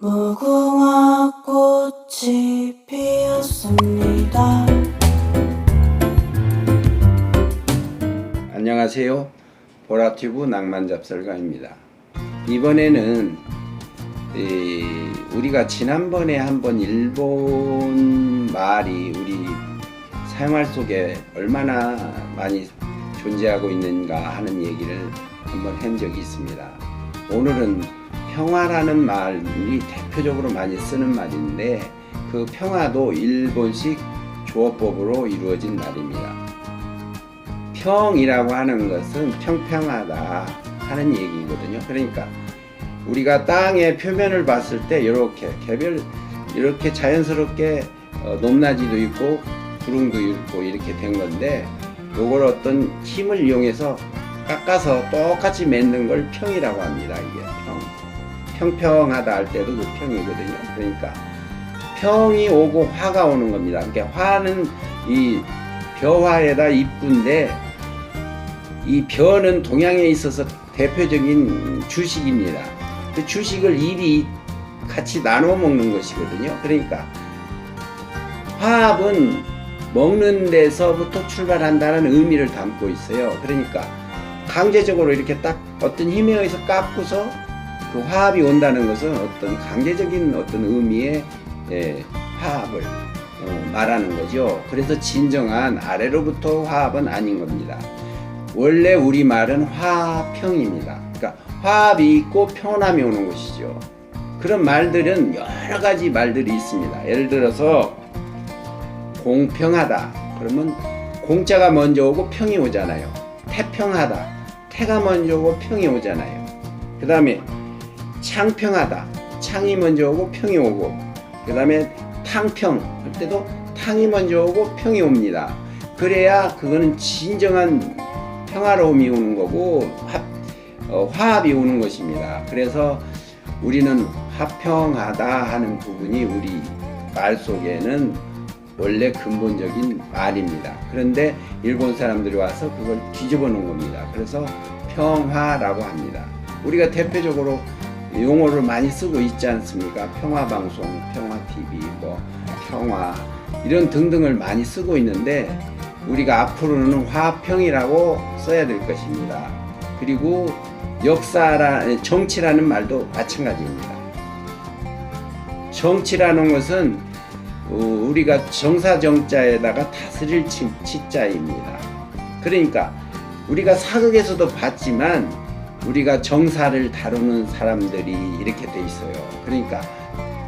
무궁화 꽃이 피었습니다. 안녕하세요. 보라튜브 낭만잡설가입니다. 이번에는 우리가 지난번에 한번 일본 말이 우리 생활 속에 얼마나 많이 존재하고 있는가 하는 얘기를 한번 한 적이 있습니다. 오늘은 평화라는 말이 대표적으로 많이 쓰는 말인데, 그 평화도 일본식 조어법으로 이루어진 말입니다. 평이라고 하는 것은 평평하다 하는 얘기거든요. 그러니까 우리가 땅의 표면을 봤을 때 이렇게 개별 이렇게 자연스럽게 높낮이도 있고 구름도 있고 이렇게 된 건데, 요걸 어떤 힘을 이용해서 깎아서 똑같이 맺는 걸 평이라고 합니다. 이게 평평하다 할 때도 그 평이거든요. 그러니까 평이 오고 화가 오는 겁니다. 그러니까 화는 이 벼화에다 입구인데, 이 벼는 동양에 있어서 대표적인 주식입니다. 그 주식을 일이 같이 나눠 먹는 것이거든요. 그러니까 화합은 먹는 데서부터 출발한다는 의미를 담고 있어요. 그러니까 강제적으로 이렇게 딱 어떤 힘에 의해서 깎고서 그 화합이 온다는 것은 어떤 강제적인 어떤 의미의 화합을 말하는 거죠. 그래서 진정한 아래로부터 화합은 아닌 겁니다. 원래 우리말은 화평입니다. 그러니까 화합이 있고 평온함이 오는 것이죠. 그런 말들은 여러 가지 말들이 있습니다. 예를 들어서 공평하다 그러면 공자가 먼저 오고 평이 오잖아요. 태평하다, 태가 먼저 오고 평이 오잖아요. 그 다음에 창평하다, 창이 먼저 오고 평이 오고, 그 다음에 탕평 할 때도 탕이 먼저 오고 평이 옵니다. 그래야 그거는 진정한 평화로움이 오는 거고 화합이 오는 것입니다. 그래서 우리는 화평하다 하는 부분이 우리 말 속에는 원래 근본적인 말입니다. 그런데 일본 사람들이 와서 그걸 뒤집어 놓은 겁니다. 그래서 평화라고 합니다. 우리가 대표적으로 용어를 많이 쓰고 있지 않습니까? 평화방송, 평화TV, 평화 이런 등등을 많이 쓰고 있는데, 우리가 앞으로는 화평이라고 써야 될 것입니다. 그리고 정치라는 말도 마찬가지입니다. 정치라는 것은 우리가 정사정자에다가 다스릴 치자입니다. 그러니까 우리가 사극에서도 봤지만 우리가 정사를 다루는 사람들이 이렇게 돼 있어요. 그러니까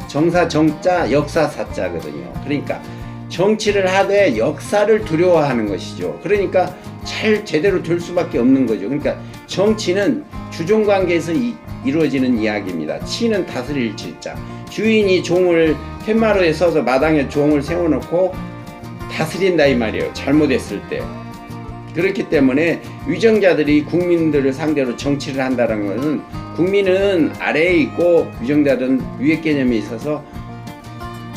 정사정자 역사사자거든요. 그러니까 정치를 하되 역사를 두려워하는 것이죠. 그러니까 잘 제대로 될 수밖에 없는 거죠. 그러니까 정치는 주종관계에서 이루어지는 이야기입니다. 치는 다스릴 치자. 주인이 종을 팻마루에 써서 마당에 종을 세워놓고 다스린다 이 말이에요. 잘못했을 때. 그렇기 때문에 위정자들이 국민들을 상대로 정치를 한다는 것은, 국민은 아래에 있고 위정자들은 위에 개념이 있어서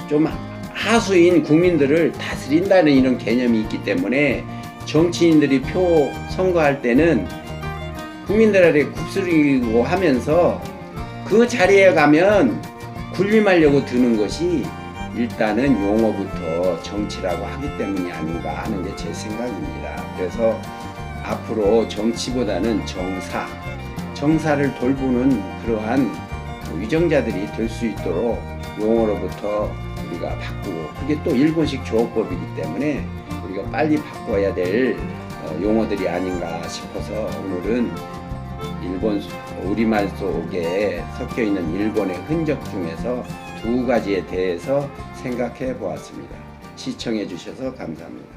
좀 하수인 국민들을 다스린다는 이런 개념이 있기 때문에, 정치인들이 표 선거할 때는 국민들에게 굽쓰리고 하면서 그 자리에 가면 군림하려고 드는 것이 일단은 용어부터 정치라고 하기 때문이 아닌가 하는 게 제 생각입니다. 그래서 앞으로 정치보다는 정사를 돌보는 그러한 위정자들이 될 수 있도록 용어로부터 우리가 바꾸고, 그게 또 일본식 조어법이기 때문에 우리가 빨리 바꿔야 될 용어들이 아닌가 싶어서 오늘은 우리말 속에 섞여 있는 일본의 흔적 중에서 두 가지에 대해서 생각해 보았습니다. 시청해 주셔서 감사합니다.